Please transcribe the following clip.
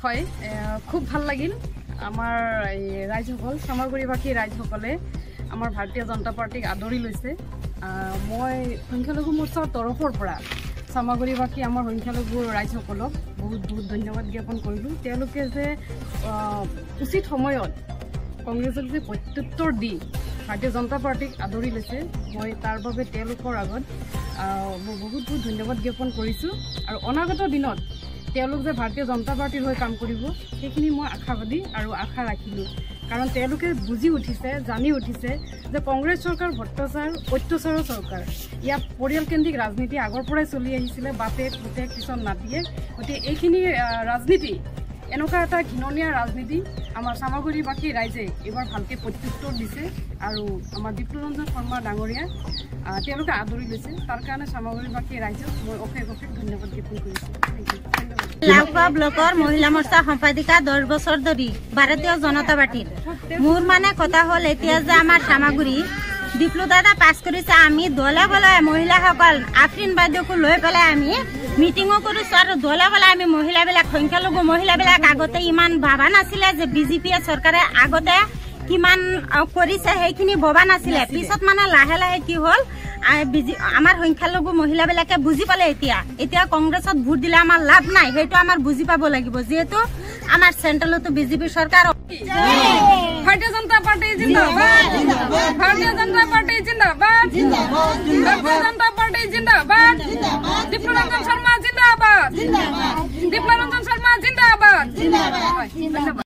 হয় খুব ভাল লাগিল আমাৰ ৰাইজসকল সামগ্ৰীবাসী ৰাইজসকলে আমাৰ ভাৰতীয় জনতা পাৰ্টিক আদৰি লৈছে মই সংখ্যালঘু মোৰ্চাৰ তৰফৰ পৰা সামগ্ৰীবাসী আমাৰ সংখ্যালঘু ৰাইজসকলক বহুত বহুত ধন্যবাদ জ্ঞাপন কৰিলোঁ তেওঁলোকে যে উচিত সময়ত কংগ্ৰেছক যে প্ৰত্যুত্তৰ দি ভাৰতীয় জনতা পাৰ্টিক আদৰি লৈছে মই তাৰ বাবে তেওঁলোকৰ আগত মই বহুত বহুত ধন্যবাদ জ্ঞাপন কৰিছোঁ আৰু অনাগত দিনত তেওঁলোক যে ভাৰতীয় জনতা পাৰ্টিৰ হৈ কাম কৰিব সেইখিনি মই আশাবাদী আৰু আশা ৰাখিলোঁ কাৰণ তেওঁলোকে বুজি উঠিছে জানি উঠিছে যে কংগ্ৰেছ চৰকাৰ ভট্টাচাৰ অত্যাচাৰৰ চৰকাৰ ইয়াত পৰিয়ালকেন্দ্ৰিক ৰাজনীতি আগৰ পৰাই চলি আহিছিলে বাপেক পুতেক পিছত নাতিয়ে গতিকে এইখিনি ৰাজনীতি এনেকুৱা এটা ঘৃণনীয় ৰাজনীতি আমাৰ সামগ্ৰীবাসী ৰাইজে এইবাৰ ভালকৈ প্ৰত্যুত্তৰ দিছে আৰু আমাৰ বিপ্লৱৰঞ্জন শৰ্মা ডাঙৰীয়া তেওঁলোকে আদৰি লৈছে তাৰ কাৰণে সামগ্ৰীবাসী ৰাইজক মই অশেষ অশেষ ধন্যবাদ জ্ঞাপন কৰিছোঁ লাউখোৱা ব্লকৰ মহিলা মৰ্চা সম্পাদিকা 10 বছৰ ধৰি ভাৰতীয় জনতা পাৰ্টিৰ মোৰ মানে কথা হ'ল এতিয়া যে আমাৰ সামগ্ৰী বিপ্লৱ দাদা পাছ কৰিছে আমি দলে বলে মহিলাসকল আফ্ৰিন বাইদেউকো লৈ পেলাই আমি মিটিঙো কৰিছোঁ আৰু দলে বলে আমি মহিলাবিলাক সংখ্যালঘু মহিলাবিলাক আগতে ইমান ভাবা নাছিলে যে বিজেপিয়ে চৰকাৰে আগতে কিমান কৰিছে সেইখিনি ভবা নাছিলে পিছত মানে লাহে লাহে কি হ'ল আমাৰ সংখ্যালঘু মহিলাবিলাকে বুজি পালে এতিয়া কংগ্ৰেছত ভোট দিলে আমাৰ লাভ নাই সেইটো আমাৰ বুজি পাব লাগিব যেহেতু আমাৰ চেন্ট্ৰেলতো বিজেপি চৰকাৰ ভাৰতীয় জনতা পাৰ্টি জিন্দাবাদ ভাৰতীয় জনতা পাৰ্টি জিন্দাবাদ ভাৰতীয় জনতা পাৰ্টি জিন্দাবাদ বিপ্লৱৰঞ্জন শৰ্মা জিন্দাবাদ বিপ্লৱৰঞ্জন শৰ্মা জিন্দাবাদ।